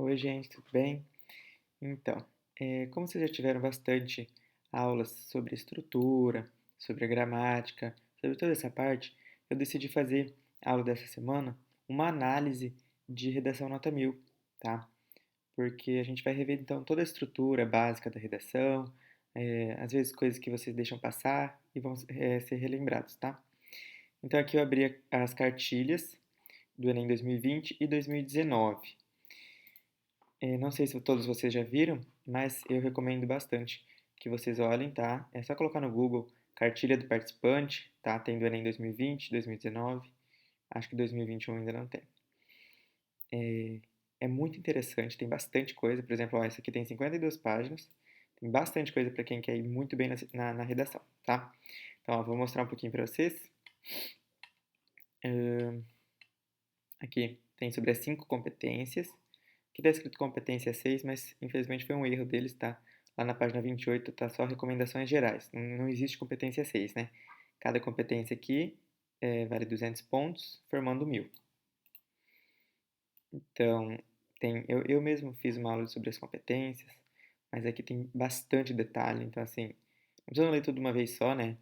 Oi, gente, tudo bem? Então, como vocês já tiveram bastante aulas sobre estrutura, sobre a gramática, sobre toda essa parte, eu decidi fazer a aula dessa semana uma análise de redação nota 1000, tá? Porque a gente vai rever então toda a estrutura básica da redação, às vezes coisas que vocês deixam passar e vão ser relembrados, tá? Então aqui eu abri as cartilhas do Enem 2020 e 2019. Não sei se todos vocês já viram, mas eu recomendo bastante que vocês olhem, tá? É só colocar no Google cartilha do participante, tá? Tem do Enem 2020, 2019, acho que 2021 ainda não tem. É muito interessante, tem bastante coisa. Por exemplo, ó, essa aqui tem 52 páginas, tem bastante coisa para quem quer ir muito bem na redação, tá? Então, ó, vou mostrar um pouquinho para vocês. Aqui tem sobre as 5 competências. Aqui está escrito competência 6, mas infelizmente foi um erro deles, tá? Lá na página 28 tá só recomendações gerais. Não existe competência 6, né? Cada competência aqui vale 200 pontos, formando 1000. Então, eu mesmo fiz uma aula sobre as competências, mas aqui tem bastante detalhe. Então, assim, não precisa ler tudo de uma vez só, né?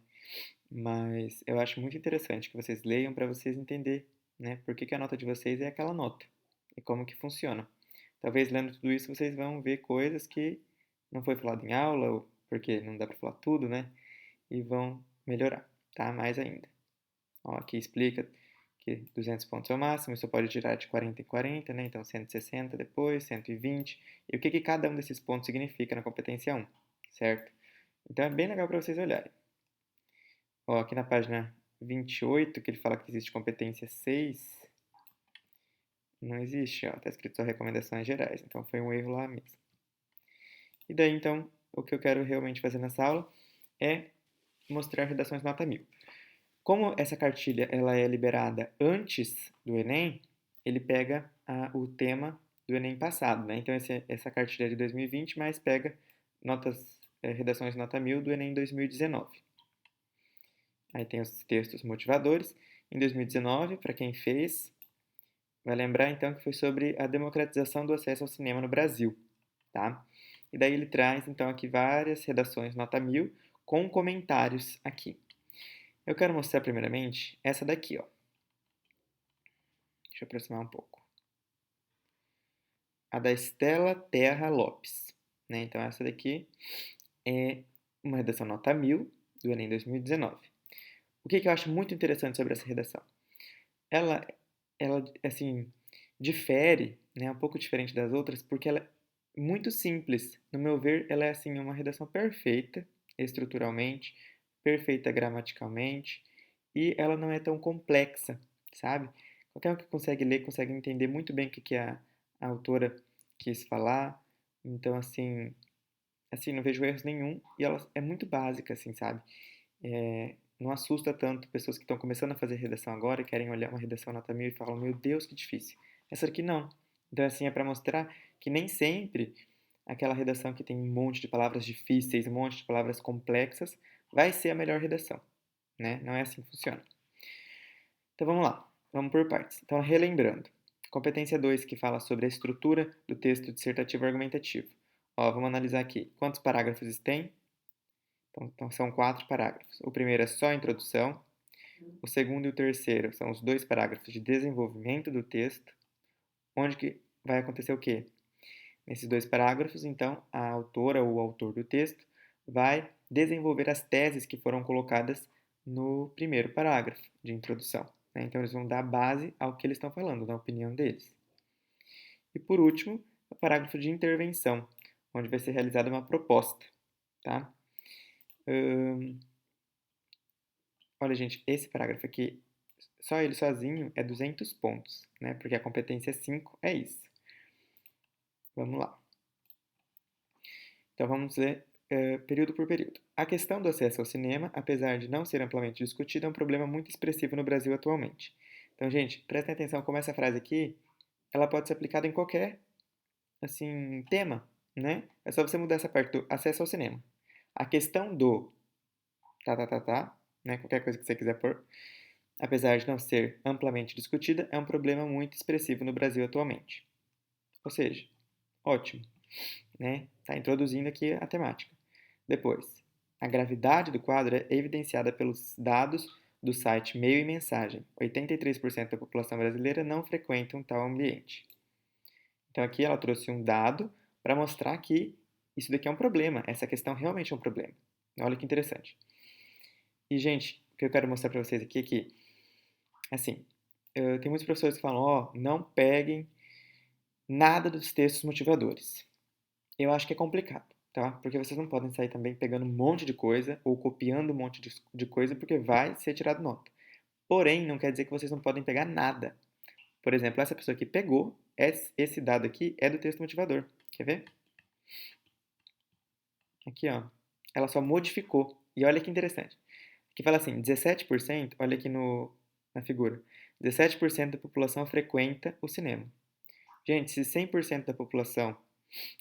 Mas eu acho muito interessante que vocês leiam para vocês entenderem, né? Por que a nota de vocês é aquela nota e como que funciona. Talvez lendo tudo isso vocês vão ver coisas que não foi falado em aula, ou porque não dá para falar tudo, né? E vão melhorar, tá? Mais ainda. Ó, aqui explica que 200 pontos é o máximo, você pode tirar de 40 em 40, né? Então 160 depois, 120. E o que cada um desses pontos significa na competência 1, certo? Então é bem legal para vocês olharem. Ó, aqui na página 28, que ele fala que existe competência 6, não existe, ó, tá escrito só recomendações gerais, então foi um erro lá mesmo. E daí, então, o que eu quero realmente fazer nessa aula é mostrar redações nota 1000. Como essa cartilha ela é liberada antes do Enem, ele pega o tema do Enem passado, né? Então, essa cartilha é de 2020, mas pega redações nota 1000 do Enem 2019. Aí tem os textos motivadores. Em 2019, para quem fez, vai lembrar então que foi sobre a democratização do acesso ao cinema no Brasil, tá? E daí ele traz então aqui várias redações nota 1000 com comentários aqui. Eu quero mostrar primeiramente essa daqui, ó. Deixa eu aproximar um pouco. A da Estela Terra Lopes, né? Então essa daqui é uma redação nota 1000 do Enem 2019. O que eu acho muito interessante sobre essa redação? Ela, ela assim, difere, né, um pouco diferente das outras, porque ela é muito simples. No meu ver, ela é assim uma redação perfeita estruturalmente, perfeita gramaticalmente, e ela não é tão complexa, sabe? Qualquer um que consegue ler consegue entender muito bem o que a autora quis falar. Então, assim, não vejo erros nenhum e ela é muito básica, assim, sabe? Não assusta tanto pessoas que estão começando a fazer redação agora e querem olhar uma redação nota 1000 e falam, meu Deus, que difícil. Essa aqui não. Então, assim, é para mostrar que nem sempre aquela redação que tem um monte de palavras difíceis, um monte de palavras complexas, vai ser a melhor redação, né? Não é assim que funciona. Então, vamos lá. Vamos por partes. Então, relembrando. Competência 2, que fala sobre a estrutura do texto dissertativo argumentativo. Ó, vamos analisar aqui. Quantos parágrafos tem? Então, são 4 parágrafos. O primeiro é só a introdução. O segundo e o terceiro são os 2 parágrafos de desenvolvimento do texto, onde que vai acontecer o quê? Nesses 2 parágrafos, então, a autora ou o autor do texto vai desenvolver as teses que foram colocadas no primeiro parágrafo de introdução, né? Então, eles vão dar base ao que eles estão falando, na opinião deles. E, por último, o parágrafo de intervenção, onde vai ser realizada uma proposta, tá? Olha, gente, esse parágrafo aqui, só ele sozinho é 200 pontos, né? Porque a competência 5 é isso. Vamos lá. Então, vamos ver período por período. A questão do acesso ao cinema, apesar de não ser amplamente discutida, é um problema muito expressivo no Brasil atualmente. Então, gente, prestem atenção como essa frase aqui, ela pode ser aplicada em qualquer, assim, tema, né? É só você mudar essa parte do acesso ao cinema. A questão do né? Qualquer coisa que você quiser pôr, apesar de não ser amplamente discutida, é um problema muito expressivo no Brasil atualmente. Ou seja, Ótimo, né? Tá introduzindo aqui a temática. Depois, a gravidade do quadro é evidenciada pelos dados do site Meio e Mensagem. 83% da população brasileira não frequenta um tal ambiente. Então aqui ela trouxe um dado para mostrar que isso daqui é um problema, essa questão realmente é um problema. Olha que interessante. E, gente, o que eu quero mostrar para vocês aqui é que, assim, tem muitos professores que falam, ó, não peguem nada dos textos motivadores. Eu acho que é complicado, tá? Porque vocês não podem sair também pegando um monte de coisa ou copiando um monte de coisa porque vai ser tirado nota. Porém, não quer dizer que vocês não podem pegar nada. Por exemplo, essa pessoa que pegou, esse dado aqui é do texto motivador. Quer ver? Aqui, ó. Ela só modificou. E olha que interessante. Aqui fala assim, 17%, olha aqui na figura. 17% da população frequenta o cinema. Gente, se 100% da população,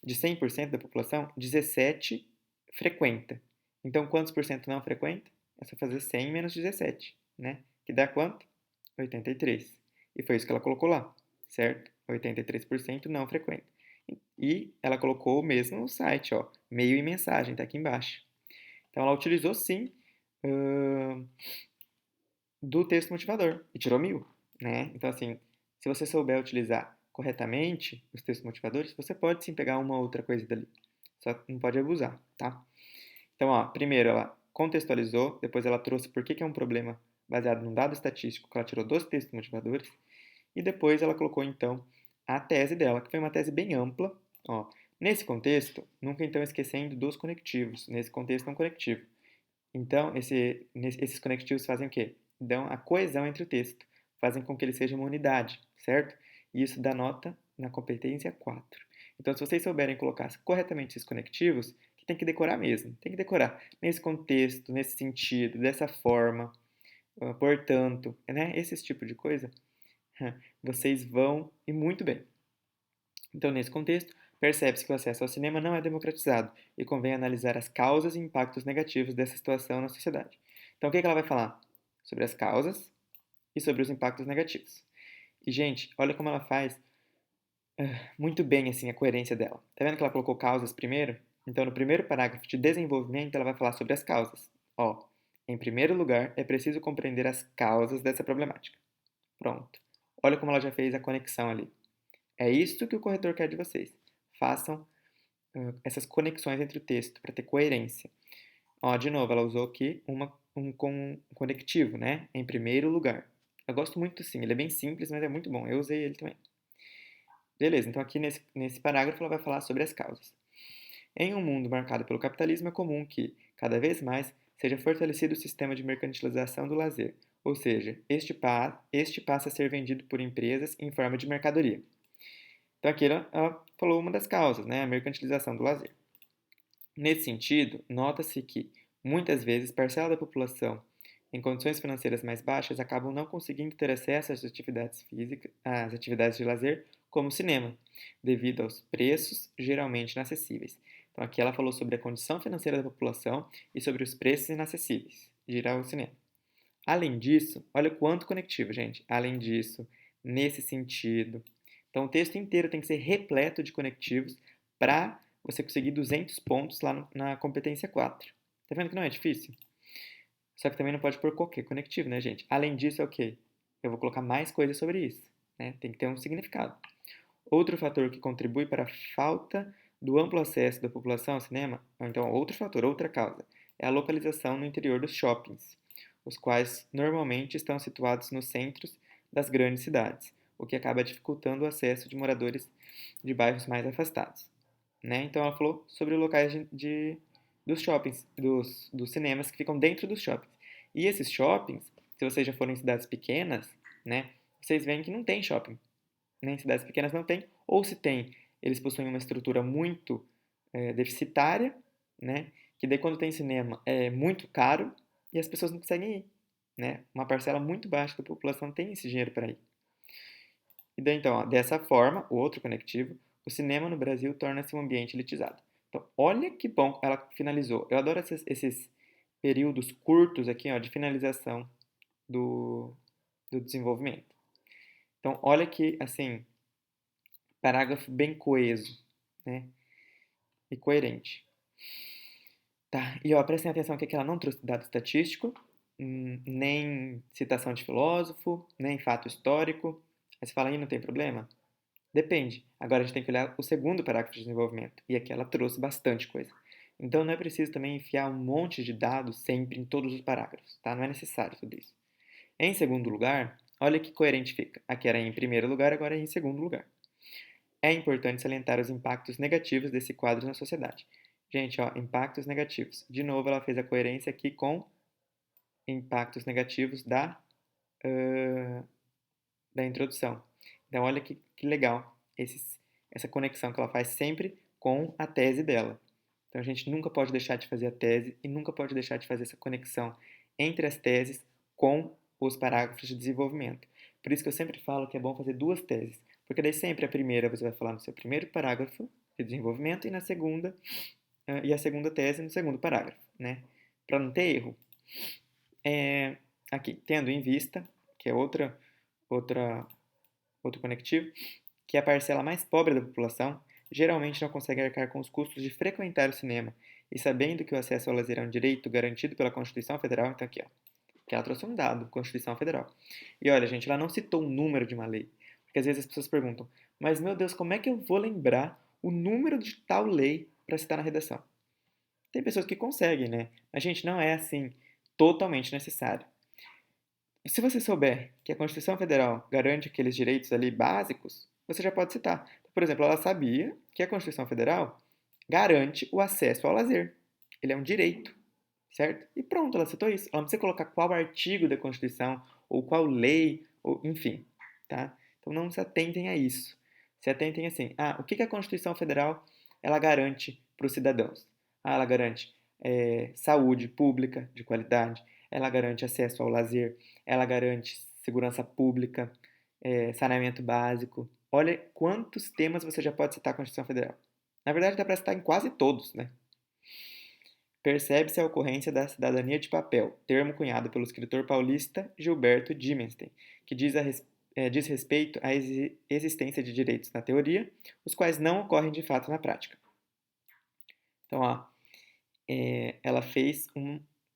de 100% da população, 17 frequenta. Então, quantos por cento não frequenta? É só fazer 100 menos 17, né? Que dá quanto? 83. E foi isso que ela colocou lá, certo? 83% não frequenta. E ela colocou o mesmo no site, ó, meio e mensagem, tá aqui embaixo. Então, ela utilizou sim uh, do texto motivador e tirou 1000, né? Então, assim, se você souber utilizar corretamente os textos motivadores, você pode sim pegar uma outra coisa dali. Só não pode abusar, tá? Então, ó, primeiro ela contextualizou, depois ela trouxe por que é um problema baseado num dado estatístico que ela tirou dos textos motivadores, e depois ela colocou, então, a tese dela, que foi uma tese bem ampla. Ó, nesse contexto, nunca então esquecendo dos conectivos. Nesse contexto é um conectivo. Então, esses conectivos fazem o quê? Dão a coesão entre o texto, fazem com que ele seja uma unidade, certo? E isso dá nota na competência 4. Então, se vocês souberem colocar corretamente esses conectivos, que tem que decorar mesmo, tem que decorar nesse contexto, nesse sentido, dessa forma, portanto, né? Esse tipo de coisa, vocês vão ir muito bem. Então, nesse contexto, percebe-se que o acesso ao cinema não é democratizado e convém analisar as causas e impactos negativos dessa situação na sociedade. Então, o que ela vai falar? Sobre as causas e sobre os impactos negativos. E, gente, olha como ela faz muito bem assim a coerência dela. Tá vendo que ela colocou causas primeiro? Então, no primeiro parágrafo de desenvolvimento, ela vai falar sobre as causas. Ó, em primeiro lugar, é preciso compreender as causas dessa problemática. Pronto. Olha como ela já fez a conexão ali. É isso que o corretor quer de vocês. Façam essas conexões entre o texto para ter coerência. Ó, de novo, ela usou aqui um conectivo, né? Em primeiro lugar. Eu gosto muito sim, ele é bem simples, mas é muito bom. Eu usei ele também. Beleza, então aqui nesse parágrafo ela vai falar sobre as causas. Em um mundo marcado pelo capitalismo, é comum que, cada vez mais, seja fortalecido o sistema de mercantilização do lazer, ou seja, este passa a ser vendido por empresas em forma de mercadoria. Então aqui ela falou uma das causas, né? A mercantilização do lazer. Nesse sentido, nota-se que, muitas vezes, parcela da população em condições financeiras mais baixas acabam não conseguindo ter acesso às atividades físicas, às atividades de lazer, como o cinema, devido aos preços geralmente inacessíveis. Então aqui ela falou sobre a condição financeira da população e sobre os preços inacessíveis de ir ao cinema. Além disso, olha o quanto conectivo, gente. Além disso, nesse sentido. Então, o texto inteiro tem que ser repleto de conectivos para você conseguir 200 pontos lá na competência 4. Tá vendo que não é difícil? Só que também não pode pôr qualquer conectivo, né, gente? Além disso, é o quê? Eu vou colocar mais coisas sobre isso, né? Tem que ter um significado. Outro fator que contribui para a falta do amplo acesso da população ao cinema, ou então outro fator, outra causa, é a localização no interior dos shoppings, os quais normalmente estão situados nos centros das grandes cidades, o que acaba dificultando o acesso de moradores de bairros mais afastados. Né? Então ela falou sobre os locais dos shoppings, dos cinemas que ficam dentro dos shoppings. E esses shoppings, se vocês já forem em cidades pequenas, né, vocês veem que não tem shopping, né? Em cidades pequenas não tem, ou se tem, eles possuem uma estrutura muito deficitária, né? Que daí quando tem cinema é muito caro e as pessoas não conseguem ir, né? Uma parcela muito baixa da população tem esse dinheiro para ir. E daí então, ó, dessa forma, o outro conectivo, o cinema no Brasil torna-se um ambiente elitizado. Então, olha que bom ela finalizou. Eu adoro esses períodos curtos aqui, ó, de finalização do desenvolvimento. Então, olha que, assim, parágrafo bem coeso, né? E coerente. Tá, e ó, prestem atenção aqui que ela não trouxe dado estatístico, nem citação de filósofo, nem fato histórico. Aí você fala, aí não tem problema? Depende. Agora a gente tem que olhar o segundo parágrafo de desenvolvimento. E aqui ela trouxe bastante coisa. Então não é preciso também enfiar um monte de dados sempre em todos os parágrafos, tá? Não é necessário tudo isso. Em segundo lugar, olha que coerente fica. Aqui era em primeiro lugar, agora é em segundo lugar. É importante salientar os impactos negativos desse quadro na sociedade. Gente, ó, impactos negativos. De novo, ela fez a coerência aqui com impactos negativos uh, da introdução. Então, olha que legal essa conexão que ela faz sempre com a tese dela. Então, a gente nunca pode deixar de fazer a tese e nunca pode deixar de fazer essa conexão entre as teses com os parágrafos de desenvolvimento. Por isso que eu sempre falo que é bom fazer duas teses, porque daí sempre a primeira você vai falar no seu primeiro parágrafo de desenvolvimento e na segunda e a segunda tese no segundo parágrafo, né? Para não ter erro. Aqui, tendo em vista, que é outra outro conectivo, que a parcela mais pobre da população geralmente não consegue arcar com os custos de frequentar o cinema, e sabendo que o acesso ao lazer é um direito garantido pela Constituição Federal, então aqui, ó, que ela trouxe um dado, Constituição Federal. E olha, gente, ela não citou o número de uma lei, porque às vezes as pessoas perguntam, mas meu Deus, como é que eu vou lembrar o número de tal lei para citar na redação? Tem pessoas que conseguem, né? Mas, gente, não é assim totalmente necessário. Se você souber que a Constituição Federal garante aqueles direitos ali básicos, você já pode citar. Por exemplo, ela sabia que a Constituição Federal garante o acesso ao lazer. Ele é um direito, certo? E pronto, ela citou isso. Ela não precisa colocar qual artigo da Constituição, ou qual lei, ou enfim, tá? Então não se atentem a isso. Se atentem assim, o que a Constituição Federal ela garante para os cidadãos? Ela garante saúde pública de qualidade, ela garante acesso ao lazer, ela garante segurança pública, saneamento básico. Olha quantos temas você já pode citar com a Constituição Federal. Na verdade, dá para citar em quase todos, né? Percebe-se a ocorrência da cidadania de papel, termo cunhado pelo escritor paulista Gilberto Dimenstein, que diz respeito à existência de direitos na teoria, os quais não ocorrem de fato na prática. Então, ó, ela fez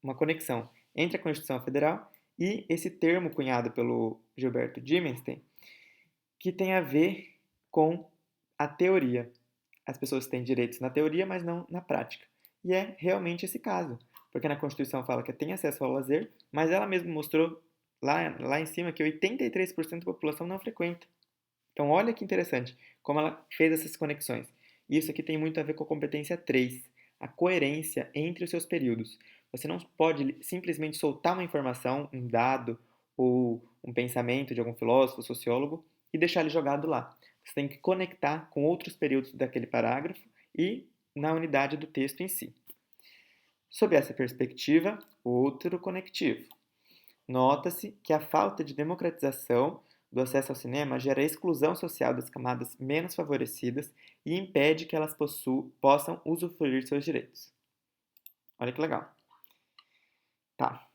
uma conexão entre a Constituição Federal e esse termo cunhado pelo Gilberto Dimenstein, que tem a ver com a teoria. As pessoas têm direitos na teoria, mas não na prática. E é realmente esse caso, porque na Constituição fala que tem acesso ao lazer, mas ela mesma mostrou lá em cima que 83% da população não frequenta. Então, olha que interessante como ela fez essas conexões. Isso aqui tem muito a ver com a competência 3, a coerência entre os seus períodos. Você não pode simplesmente soltar uma informação, um dado ou um pensamento de algum filósofo, sociólogo e deixar ele jogado lá. Você tem que conectar com outros períodos daquele parágrafo e na unidade do texto em si. Sob essa perspectiva, outro conectivo. Nota-se que a falta de democratização do acesso ao cinema gera exclusão social das camadas menos favorecidas e impede que elas possam usufruir seus direitos. Olha que legal. Tá.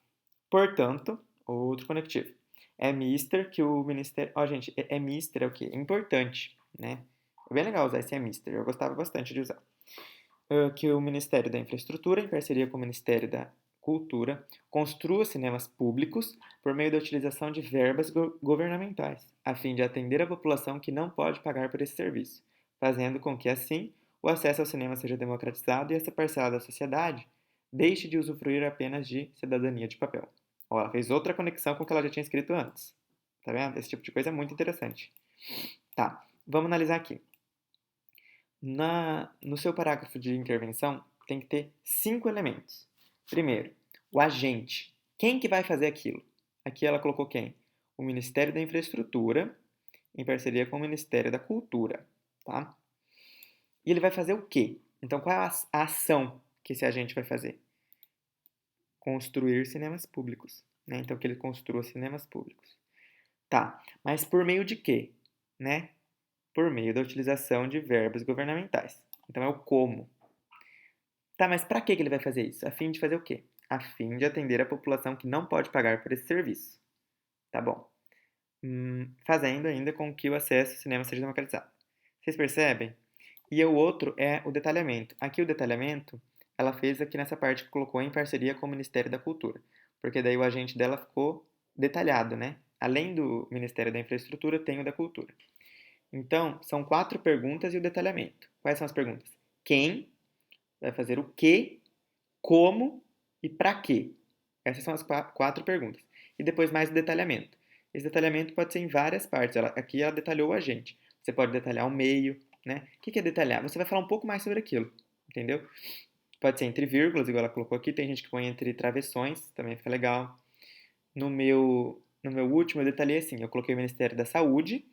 Portanto, outro conectivo. É mister que o Ministério... gente, é mister é o quê? É importante, né? É bem legal usar esse é mister. Eu gostava bastante de usar. Que o Ministério da Infraestrutura, em parceria com o Ministério da Cultura, construa cinemas públicos por meio da utilização de verbas governamentais, a fim de atender a população que não pode pagar por esse serviço, fazendo com que, assim, o acesso ao cinema seja democratizado e essa parcela da sociedade deixe de usufruir apenas de cidadania de papel. Ó, ela fez outra conexão com o que ela já tinha escrito antes. Tá vendo? Esse tipo de coisa é muito interessante. Tá, vamos analisar aqui. No seu parágrafo de intervenção, tem que ter 5 elementos. Primeiro, o agente. Quem que vai fazer aquilo? Aqui ela colocou quem? O Ministério da Infraestrutura, em parceria com o Ministério da Cultura. Tá? E ele vai fazer o quê? Então, qual é a ação que esse agente vai fazer? Construir cinemas públicos. Né? Então, que ele construa cinemas públicos. Tá, mas por meio de quê? Né? Por meio da utilização de verbos governamentais. Então, é o como. Tá, mas para que ele vai fazer isso? A fim de fazer o quê? A fim de atender a população que não pode pagar por esse serviço. Tá bom. Fazendo ainda com que o acesso ao cinema seja democratizado. Vocês percebem E o outro é o detalhamento. Aqui o detalhamento, ela fez aqui nessa parte que colocou em parceria com o Ministério da Cultura, porque daí o agente dela ficou detalhado, né? Além do Ministério da Infraestrutura, tem o da Cultura. Então, são 4 perguntas e o detalhamento. Quais são as perguntas? Quem vai fazer o que, como e para quê? Essas são as 4 perguntas. E depois mais o detalhamento. Esse detalhamento pode ser em várias partes. Aqui ela detalhou o agente. Você pode detalhar o meio, né? O que é detalhar? Você vai falar um pouco mais sobre aquilo, entendeu? Pode ser entre vírgulas, igual ela colocou aqui. Tem gente que põe entre travessões, também fica legal. No meu último, eu detalhei assim: eu coloquei o Ministério da Saúde,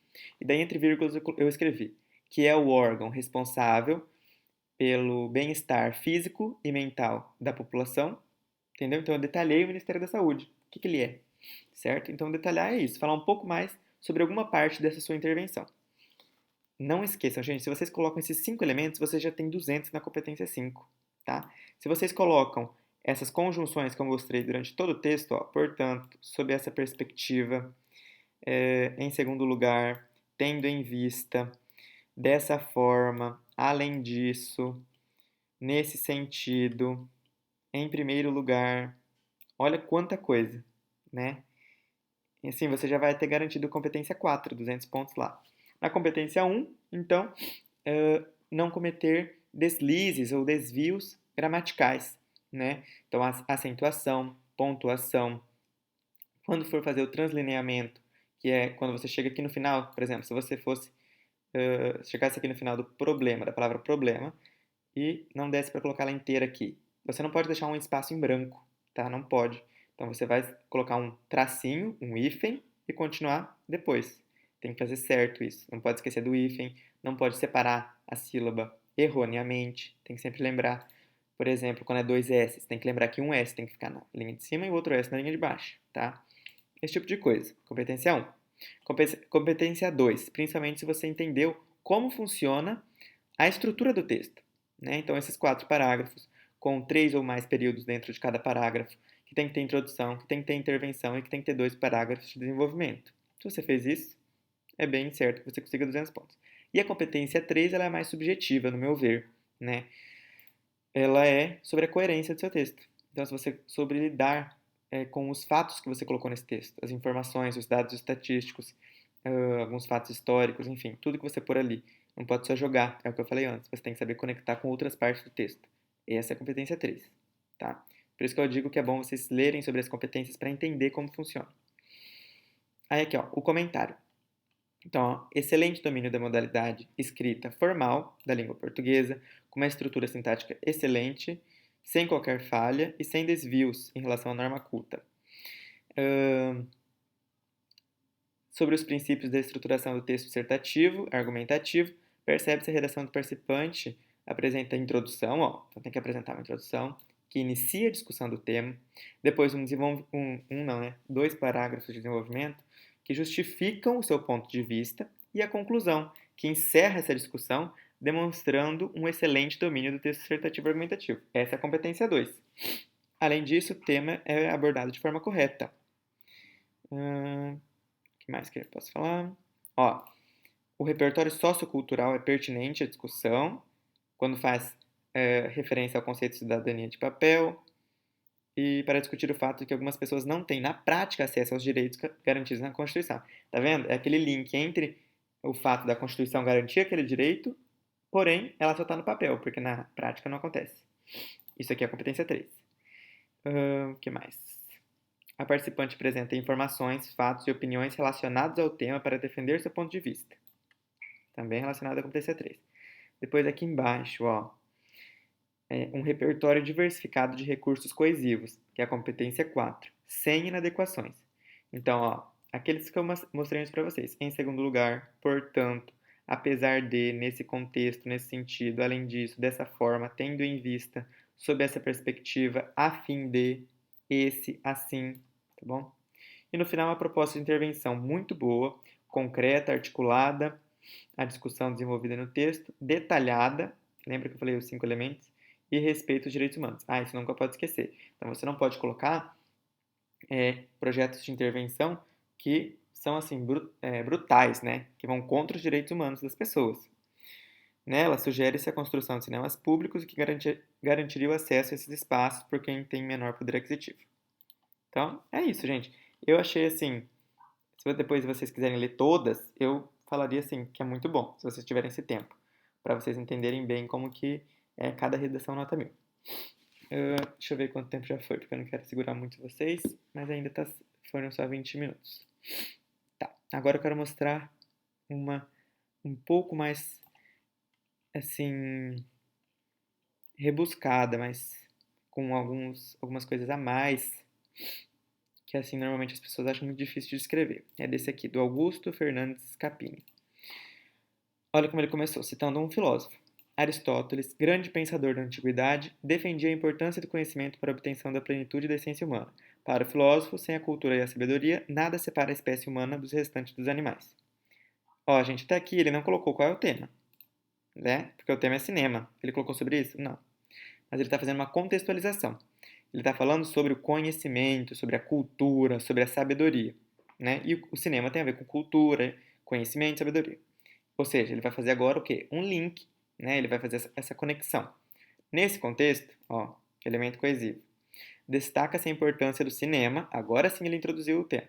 e daí entre vírgulas eu escrevi que é o órgão responsável pelo bem-estar físico e mental da população, entendeu? Então eu detalhei o Ministério da Saúde. O que ele é, certo? Então detalhar é isso, falar um pouco mais sobre alguma parte dessa sua intervenção. Não esqueçam, gente, se vocês colocam esses 5 elementos, você já tem 200 na competência 5, tá? Se vocês colocam essas conjunções que eu mostrei durante todo o texto, ó, portanto, sob essa perspectiva, em segundo lugar, tendo em vista, dessa forma, além disso, nesse sentido, em primeiro lugar, olha quanta coisa, né? E assim, você já vai ter garantido competência 4, 200 pontos lá. Na competência 1, então, não cometer deslizes ou desvios gramaticais, né? Então, acentuação, pontuação. Quando for fazer o translineamento, que é quando você chega aqui no final, por exemplo, se você fosse chegasse aqui no final do problema, da palavra problema, e não desse para colocar ela inteira aqui. Você não pode deixar um espaço em branco, tá? Não pode. Então você vai colocar um tracinho, um hífen e continuar depois. Tem que fazer certo isso. Não pode esquecer do hífen, não pode separar a sílaba erroneamente. Tem que sempre lembrar. Por exemplo, quando é dois S, tem que lembrar que um S tem que ficar na linha de cima e o outro S na linha de baixo, tá? Esse tipo de coisa. Competência 1. Competência 2, principalmente se você entendeu como funciona a estrutura do texto, né? Então, esses 4 parágrafos, com 3 ou mais períodos dentro de cada parágrafo, que tem que ter introdução, que tem que ter intervenção e que tem que ter 2 parágrafos de desenvolvimento. Se você fez isso, é bem certo que você consiga 200 pontos. E a competência 3, ela é mais subjetiva, no meu ver, né? Ela é sobre a coerência do seu texto. Então, se você sobre lidar com os fatos que você colocou nesse texto, as informações, os dados estatísticos, alguns fatos históricos, enfim, tudo que você pôr ali. Não pode só jogar, é o que eu falei antes. Você tem que saber conectar com outras partes do texto. Essa é a competência 3, tá? Por isso que eu digo que é bom vocês lerem sobre as competências para entender como funciona. Aí aqui, ó, o comentário. Então, ó, excelente domínio da modalidade escrita formal da língua portuguesa, com uma estrutura sintática excelente, sem qualquer falha e sem desvios em relação à norma culta. Sobre os princípios da estruturação do texto dissertativo, argumentativo, percebe-se a redação do participante apresenta a introdução, ó, então tem que apresentar uma introdução, que inicia a discussão do tema, depois dois parágrafos de desenvolvimento que justificam o seu ponto de vista e a conclusão, que encerra essa discussão demonstrando um excelente domínio do texto dissertativo argumentativo. Essa é a competência 2. Além disso, o tema é abordado de forma correta. O que mais que eu posso falar? Ó, o repertório sociocultural é pertinente à discussão quando faz referência ao conceito de cidadania de papel e para discutir o fato de que algumas pessoas não têm na prática acesso aos direitos garantidos na Constituição. Tá vendo? É aquele link entre o fato da Constituição garantir aquele direito, porém ela só está no papel, porque na prática não acontece. Isso aqui é a competência 3. O que mais? A participante apresenta informações, fatos e opiniões relacionados ao tema para defender seu ponto de vista. Também relacionado à competência 3. Depois aqui embaixo, ó, um repertório diversificado de recursos coesivos, que é a competência 4, sem inadequações. Então, ó, aqueles que eu mostrei para vocês. Em segundo lugar, portanto, apesar de, nesse contexto, nesse sentido, além disso, dessa forma, tendo em vista, sob essa perspectiva, a fim de, esse, assim, tá bom? E no final, uma proposta de intervenção muito boa, concreta, articulada, a discussão desenvolvida no texto, detalhada, lembra que eu falei os 5 elementos? E respeito aos direitos humanos. Ah, isso nunca pode esquecer. Então, você não pode colocar projetos de intervenção que são, assim, brutais, né? Que vão contra os direitos humanos das pessoas. Nela, sugere-se a construção de cinemas públicos que garantiria o acesso a esses espaços por quem tem menor poder aquisitivo. Então, é isso, gente. Eu achei assim, se depois vocês quiserem ler todas, eu falaria assim que é muito bom, se vocês tiverem esse tempo, para vocês entenderem bem como que é cada redação nota 1000. Deixa eu ver quanto tempo já foi, porque eu não quero segurar muito vocês, mas ainda foram só 20 minutos. Tá, agora eu quero mostrar uma um pouco mais, assim, rebuscada, mas com algumas coisas a mais, que assim normalmente as pessoas acham muito difícil de escrever. É desse aqui, do Augusto Fernandes Scapini. Olha como ele começou, citando um filósofo. Aristóteles, grande pensador da antiguidade, defendia a importância do conhecimento para a obtenção da plenitude da essência humana. Para o filósofo, sem a cultura e a sabedoria, nada separa a espécie humana dos restantes dos animais. Ó, gente, até aqui ele não colocou qual é o tema, né? Porque o tema é cinema. Ele colocou sobre isso? Não. Mas ele está fazendo uma contextualização. Ele está falando sobre o conhecimento, sobre a cultura, sobre a sabedoria, né? E o cinema tem a ver com cultura, conhecimento e sabedoria. Ou seja, ele vai fazer agora o quê? Um link, né? Ele vai fazer essa conexão. Nesse contexto, ó, elemento coesivo. Destaca-se a importância do cinema, agora sim ele introduziu o tema,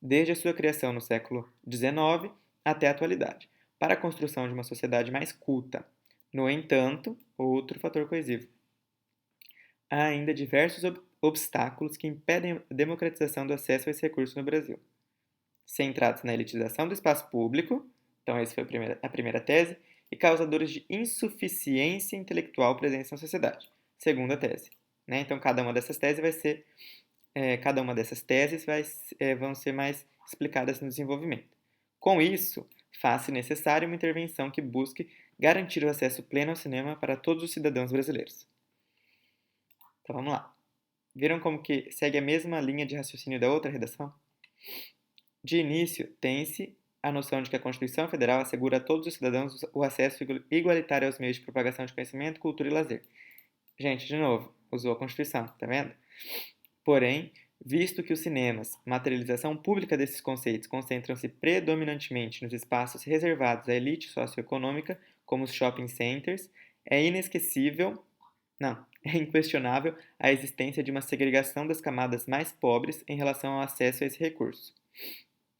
desde a sua criação no século XIX até a atualidade, para a construção de uma sociedade mais culta. No entanto, outro fator coesivo. Há ainda diversos obstáculos que impedem a democratização do acesso a esse recurso no Brasil, centrados na elitização do espaço público, então essa foi a primeira tese, e causadores de insuficiência intelectual presentes na sociedade, segunda tese. Né? Então cada uma dessas teses vão ser mais explicadas no desenvolvimento. Com isso, faz-se necessária uma intervenção que busque garantir o acesso pleno ao cinema para todos os cidadãos brasileiros. Então vamos lá. Viram como que segue a mesma linha de raciocínio da outra redação? De início, tem-se a noção de que a Constituição Federal assegura a todos os cidadãos o acesso igualitário aos meios de propagação de conhecimento, cultura e lazer. Gente, de novo, usou a Constituição, tá vendo? Porém, visto que os cinemas, materialização pública desses conceitos, concentram-se predominantemente nos espaços reservados à elite socioeconômica, como os shopping centers, é inesquecível, não, é inquestionável a existência de uma segregação das camadas mais pobres em relação ao acesso a esse recurso.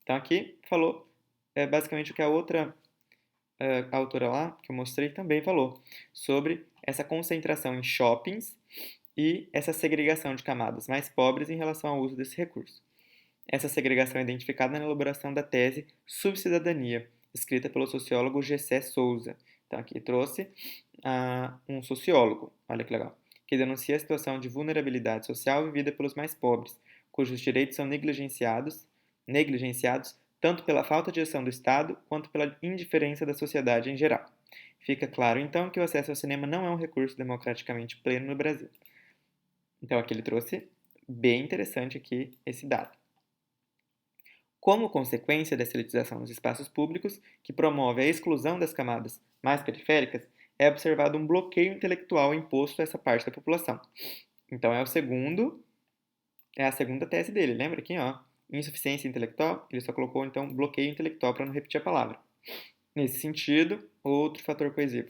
Então aqui falou basicamente o que a outra a autora lá, que eu mostrei, também falou, sobre essa concentração em shoppings e essa segregação de camadas mais pobres em relação ao uso desse recurso. Essa segregação é identificada na elaboração da tese Subcidadania, escrita pelo sociólogo Gessé Souza. Então aqui trouxe um sociólogo, olha que legal, que denuncia a situação de vulnerabilidade social vivida pelos mais pobres, cujos direitos são negligenciados tanto pela falta de ação do Estado quanto pela indiferença da sociedade em geral. Fica claro, então, que o acesso ao cinema não é um recurso democraticamente pleno no Brasil. Então, aqui ele trouxe bem interessante aqui esse dado. Como consequência dessa elitização dos espaços públicos, que promove a exclusão das camadas mais periféricas, é observado um bloqueio intelectual imposto a essa parte da população. Então, é a segunda tese dele. Lembra aqui, ó? Insuficiência intelectual, ele só colocou então bloqueio intelectual para não repetir a palavra. Nesse sentido, outro fator coesivo.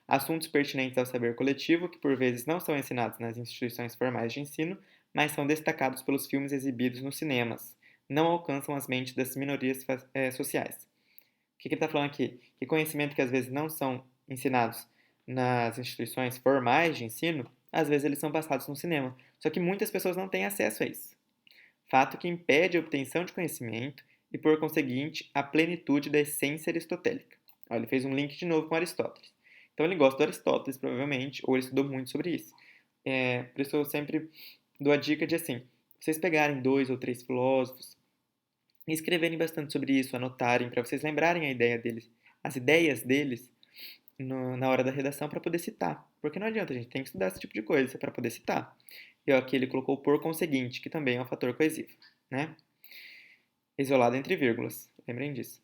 Assuntos pertinentes ao saber coletivo que por vezes não são ensinados nas instituições formais de ensino, mas são destacados pelos filmes exibidos nos cinemas, não alcançam as mentes das minorias sociais. O que ele está falando aqui? Que conhecimento que às vezes não são ensinados nas instituições formais de ensino, às vezes eles são passados no cinema. Só que muitas pessoas não têm acesso a isso. Fato que impede a obtenção de conhecimento e, por conseguinte, a plenitude da essência aristotélica. Ele fez um link de novo com Aristóteles. Então ele gosta do Aristóteles, provavelmente, ou ele estudou muito sobre isso. Por isso eu sempre dou a dica de assim, vocês pegarem 2 ou 3 filósofos e escreverem bastante sobre isso, anotarem, para vocês lembrarem as ideias deles na hora da redação para poder citar. Porque não adianta, a gente tem que estudar esse tipo de coisa para poder citar. E aqui ele colocou por conseguinte, que também é um fator coesivo, né? Isolado entre vírgulas, lembrem disso.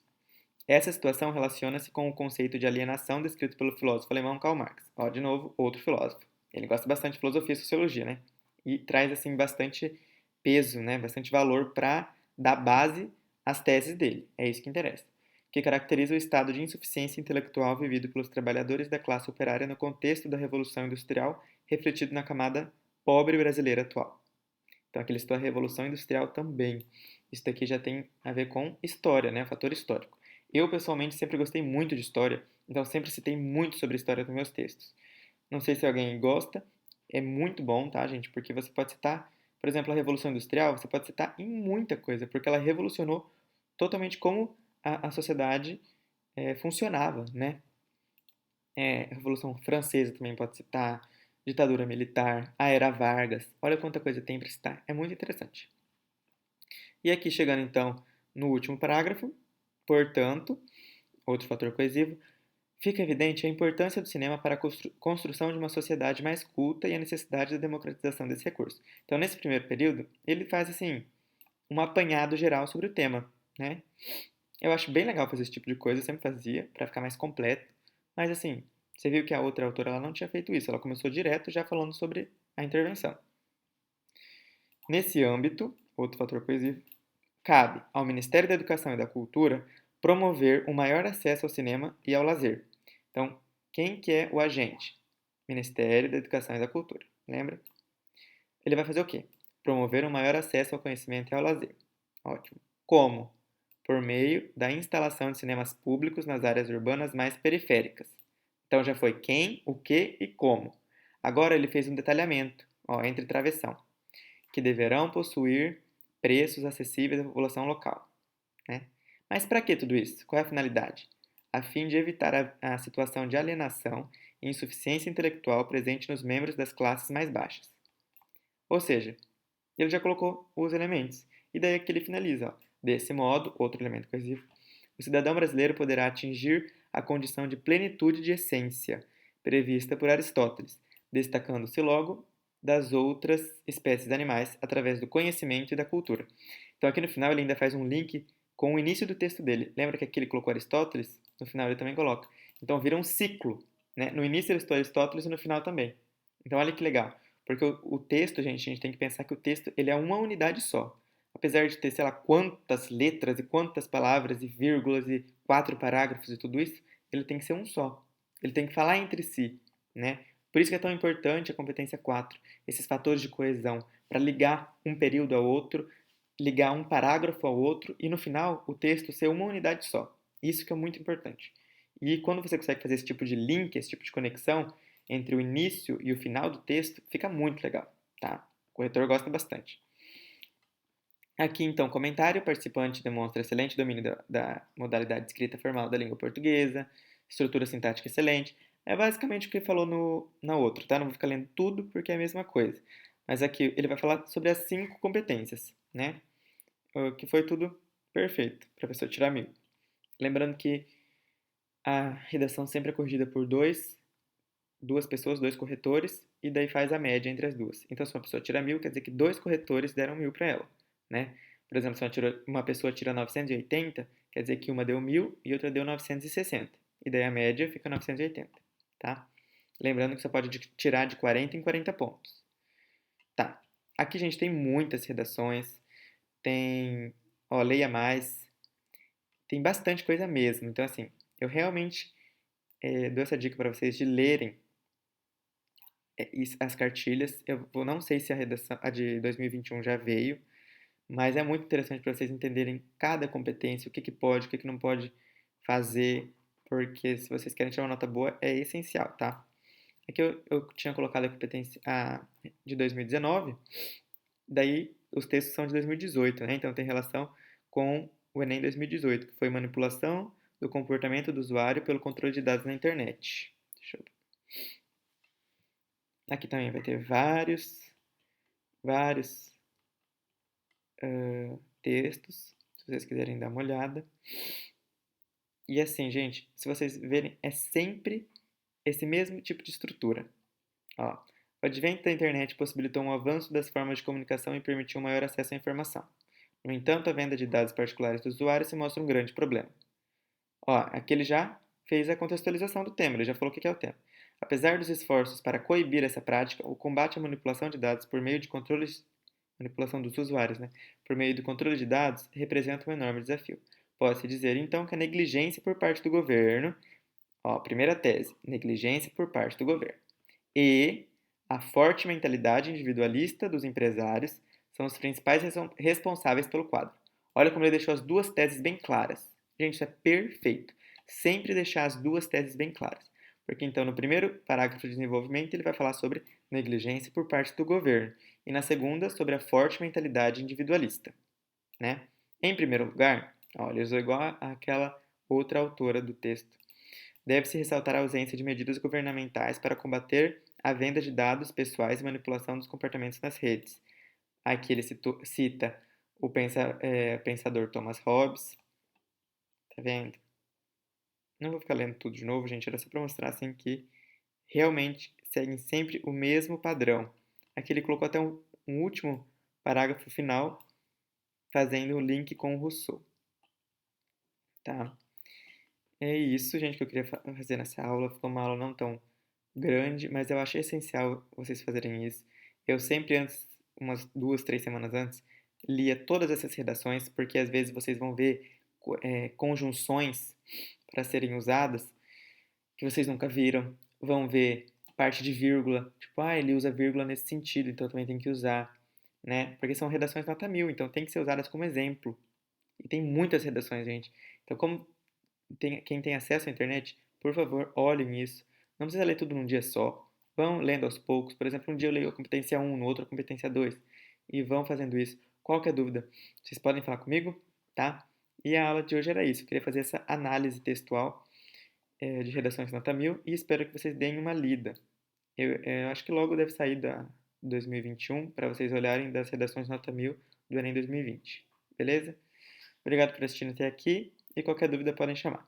Essa situação relaciona-se com o conceito de alienação descrito pelo filósofo alemão Karl Marx. Ó, de novo, outro filósofo. Ele gosta bastante de filosofia e sociologia, né? E traz, assim, bastante peso, né? Bastante valor para dar base às teses dele. É isso que interessa. que caracteriza o estado de insuficiência intelectual vivido pelos trabalhadores da classe operária no contexto da Revolução Industrial, refletido na camada pobre brasileira atual. Então, aqui listou a Revolução Industrial também. Isso daqui já tem a ver com história, né? Fator histórico. Eu, pessoalmente, sempre gostei muito de história, então sempre citei muito sobre história nos meus textos. Não sei se alguém gosta, é muito bom, tá, gente? Porque você pode citar, por exemplo, a Revolução Industrial, você pode citar em muita coisa, porque ela revolucionou totalmente como a sociedade funcionava, né? A Revolução Francesa também pode citar, ditadura militar, a Era Vargas, olha quanta coisa tem para citar, é muito interessante. E aqui chegando então no último parágrafo, portanto, outro fator coesivo, fica evidente a importância do cinema para a construção de uma sociedade mais culta e a necessidade da democratização desse recurso. Então, nesse primeiro período, ele faz assim um apanhado geral sobre o tema, né? Eu acho bem legal fazer esse tipo de coisa, eu sempre fazia para ficar mais completo, mas assim, você viu que a outra autora ela não tinha feito isso, ela começou direto já falando sobre a intervenção. Nesse âmbito, outro fator coesivo, cabe ao Ministério da Educação e da Cultura promover o maior acesso ao cinema e ao lazer. Então, quem que é o agente? Ministério da Educação e da Cultura, lembra? Ele vai fazer o quê? Promover um maior acesso ao conhecimento e ao lazer. Ótimo. Como? Por meio da instalação de cinemas públicos nas áreas urbanas mais periféricas. Então já foi quem, o que e como. Agora ele fez um detalhamento, entre travessão, que deverão possuir preços acessíveis à população local, né? Mas para que tudo isso? Qual é a finalidade? A fim de evitar a situação de alienação e insuficiência intelectual presente nos membros das classes mais baixas. Ou seja, ele já colocou os elementos. E daí aqui ele finaliza. Desse modo, outro elemento coesivo, o cidadão brasileiro poderá atingir a condição de plenitude de essência, prevista por Aristóteles, destacando-se logo das outras espécies animais através do conhecimento e da cultura. Então aqui no final ele ainda faz um link com o início do texto dele. Lembra que aqui ele colocou Aristóteles? No final ele também coloca. Então vira um ciclo, né? No início ele estou Aristóteles e no final também. Então olha que legal. Porque o texto, gente, a gente tem que pensar que o texto ele é uma unidade só. Apesar de ter, sei lá, quantas letras e quantas palavras e vírgulas e 4 parágrafos e tudo isso, ele tem que ser um só. Ele tem que falar entre si, né? Por isso que é tão importante a competência 4, esses fatores de coesão, para ligar um período ao outro, ligar um parágrafo ao outro e no final o texto ser uma unidade só. Isso que é muito importante. E quando você consegue fazer esse tipo de link, esse tipo de conexão entre o início e o final do texto, fica muito legal, tá? O corretor gosta bastante. Aqui, então, comentário. O participante demonstra excelente domínio da modalidade de escrita formal da língua portuguesa, estrutura sintática excelente. É basicamente o que ele falou na outra, tá? Não vou ficar lendo tudo porque é a mesma coisa. Mas aqui ele vai falar sobre as 5 competências, né? Que foi tudo perfeito, professor tirar 1000. Lembrando que a redação sempre é corrigida por duas pessoas, 2 corretores, e daí faz a média entre as duas. Então, se uma pessoa tira 1000, quer dizer que 2 corretores deram 1000 para ela, né? Por exemplo, se uma pessoa tira 980, quer dizer que uma deu 1000 e outra deu 960. E daí a média fica 980, tá? Lembrando que você pode tirar de 40 em 40 pontos. Tá. Aqui, gente, tem muitas redações, tem, leia mais, tem bastante coisa mesmo. Então, assim, eu realmente dou essa dica para vocês de lerem as cartilhas. Não sei se a de 2021 já veio, mas é muito interessante para vocês entenderem cada competência, o que, que pode, o que, que não pode fazer, porque se vocês querem tirar uma nota boa, é essencial, tá? Aqui eu tinha colocado a competência de 2019, daí os textos são de 2018, né? Então tem relação com o Enem 2018, que foi manipulação do comportamento do usuário pelo controle de dados na internet. Deixa eu... Aqui também vai ter vários textos, se vocês quiserem dar uma olhada. E assim, gente, se vocês verem, é sempre esse mesmo tipo de estrutura. Ó, o advento da internet possibilitou um avanço das formas de comunicação e permitiu um maior acesso à informação. No entanto, a venda de dados particulares dos usuários se mostra um grande problema. Ó, aqui ele já fez a contextualização do tema, ele já falou o que é o tema. Apesar dos esforços para coibir essa prática, o combate à manipulação de dados por meio de controles manipulação dos usuários, né, por meio do controle de dados, representa um enorme desafio. Pode-se dizer, então, que a negligência por parte do governo, ó, primeira tese, negligência por parte do governo, e a forte mentalidade individualista dos empresários são os principais responsáveis pelo quadro. Olha como ele deixou as duas teses bem claras. Gente, isso é perfeito. Sempre deixar as duas teses bem claras. Porque então, no primeiro parágrafo de desenvolvimento, ele vai falar sobre negligência por parte do governo. E na segunda, sobre a forte mentalidade individualista. Né? Em primeiro lugar, olha, ele usou igual àquela outra autora do texto. Deve-se ressaltar a ausência de medidas governamentais para combater a venda de dados pessoais e manipulação dos comportamentos nas redes. Aqui ele cita o pensador Thomas Hobbes. Tá vendo? Não vou ficar lendo tudo de novo, gente. Era só para mostrar assim que realmente seguem sempre o mesmo padrão. Aqui ele colocou até um último parágrafo final, fazendo o link com o Rousseau. Tá? É isso, gente, que eu queria fazer nessa aula. Ficou uma aula não tão grande, mas eu acho essencial vocês fazerem isso. Eu sempre antes, umas 2, 3 semanas antes, lia todas essas redações, porque às vezes vocês vão ver conjunções para serem usadas que vocês nunca viram. Vão ver parte de vírgula, tipo, ele usa vírgula nesse sentido, então eu também tenho que usar, né? Porque são redações nota 1000, então tem que ser usadas como exemplo. E tem muitas redações, gente. Então, como quem tem acesso à internet, por favor, olhem isso. Não precisa ler tudo num dia só. Vão lendo aos poucos. Por exemplo, um dia eu leio a competência 1, no outro a competência 2. E vão fazendo isso. Qualquer dúvida, vocês podem falar comigo, tá? E a aula de hoje era isso. Eu queria fazer essa análise textual de redações nota 1000 e espero que vocês deem uma lida. Eu acho que logo deve sair da 2021 para vocês olharem das redações nota 1000 do Enem 2020. Beleza? Obrigado por assistir até aqui e qualquer dúvida podem chamar.